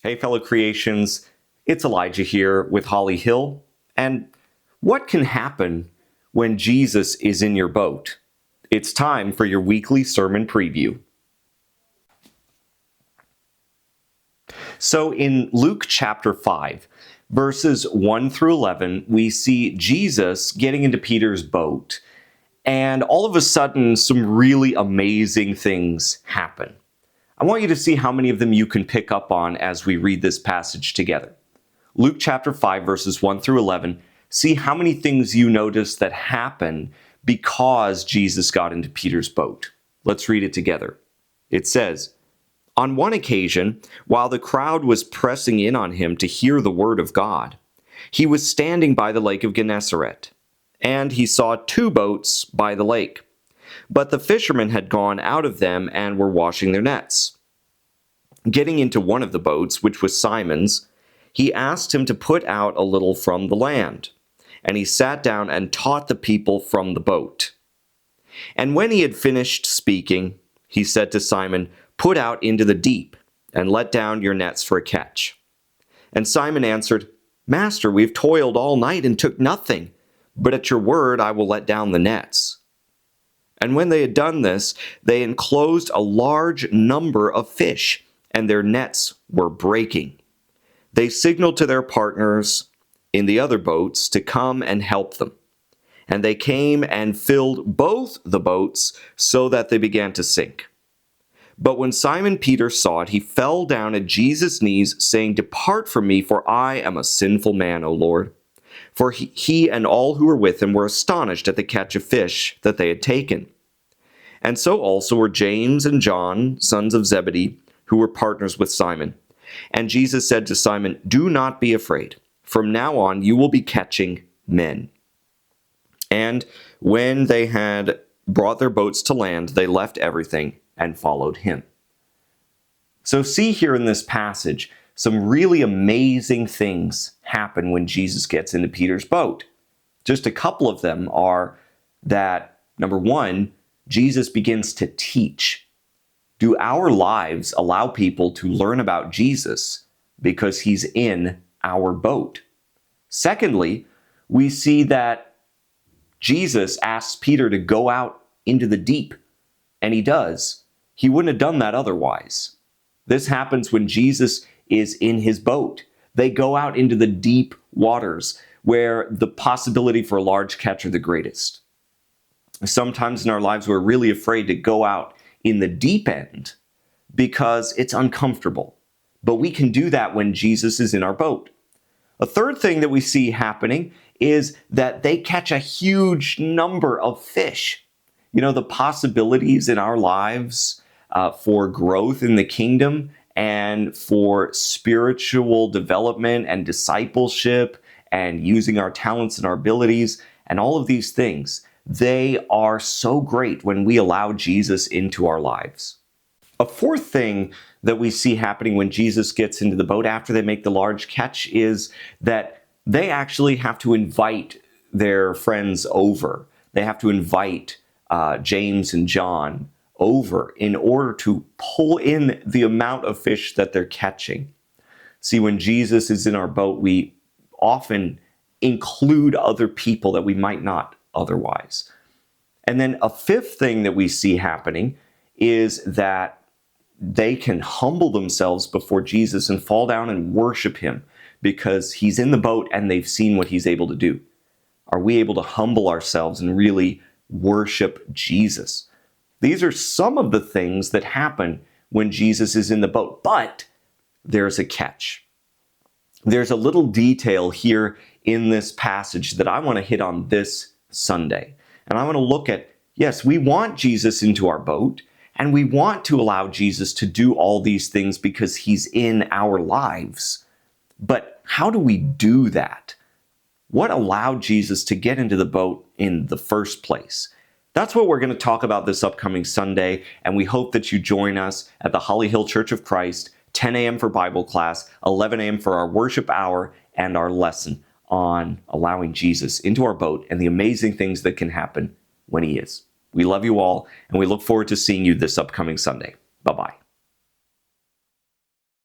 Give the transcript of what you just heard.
Hey, fellow creations, it's Elijah here with Holly Hill. And what can happen when Jesus is in your boat? It's time for your weekly sermon preview. So in Luke chapter 5, verses 1 through 11, we see Jesus getting into Peter's boat. And all of a sudden, some really amazing things happen. I want you to see how many of them you can pick up on as we read this passage together. Luke chapter 5, verses 1 through 11, see how many things you notice that happen because Jesus got into Peter's boat. Let's read it together. It says, "On one occasion, while the crowd was pressing in on him to hear the word of God, he was standing by the lake of Gennesaret, and he saw two boats by the lake. But the fishermen had gone out of them and were washing their nets. Getting into one of the boats, which was Simon's, he asked him to put out a little from the land. And he sat down and taught the people from the boat. And when he had finished speaking, he said to Simon, 'Put out into the deep, and let down your nets for a catch.' And Simon answered, 'Master, we've toiled all night and took nothing, but at your word I will let down the nets.' And when they had done this, they enclosed a large number of fish, and their nets were breaking. They signaled to their partners in the other boats to come and help them. And they came and filled both the boats so that they began to sink. But when Simon Peter saw it, he fell down at Jesus' knees, saying, 'Depart from me, for I am a sinful man, O Lord.' For he and all who were with him were astonished at the catch of fish that they had taken. And so also were James and John, sons of Zebedee, who were partners with Simon. And Jesus said to Simon, 'Do not be afraid. From now on you will be catching men.' And when they had brought their boats to land, they left everything and followed him." So see here in this passage, some really amazing things happen when Jesus gets into Peter's boat. Just a couple of them are that, number one, Jesus begins to teach. Do our lives allow people to learn about Jesus because he's in our boat? Secondly, we see that Jesus asks Peter to go out into the deep, and he does. He wouldn't have done that otherwise. This happens when Jesus is in his boat. They go out into the deep waters where the possibility for a large catch are the greatest. Sometimes in our lives, we're really afraid to go out in the deep end because it's uncomfortable. But we can do that when Jesus is in our boat. A third thing that we see happening is that they catch a huge number of fish. You know, the possibilities in our lives for growth in the kingdom and for spiritual development and discipleship and using our talents and our abilities and all of these things, they are so great when we allow Jesus into our lives. A fourth thing that we see happening when Jesus gets into the boat after they make the large catch is that they actually have to invite their friends over. They have to invite James and John over in order to pull in the amount of fish that they're catching. See, when Jesus is in our boat, we often include other people that we might not otherwise. And then a fifth thing that we see happening is that they can humble themselves before Jesus and fall down and worship him because he's in the boat and they've seen what he's able to do. Are we able to humble ourselves and really worship Jesus? These are some of the things that happen when Jesus is in the boat, but there's a catch. There's a little detail here in this passage that I want to hit on this Sunday. And I want to look at, yes, we want Jesus into our boat, and we want to allow Jesus to do all these things because he's in our lives. But how do we do that? What allowed Jesus to get into the boat in the first place? That's what we're going to talk about this upcoming Sunday, and we hope that you join us at the Holly Hill Church of Christ, 10 a.m. for Bible class, 11 a.m. for our worship hour, and our lesson on allowing Jesus into our boat and the amazing things that can happen when he is. We love you all, and we look forward to seeing you this upcoming Sunday. Bye-bye.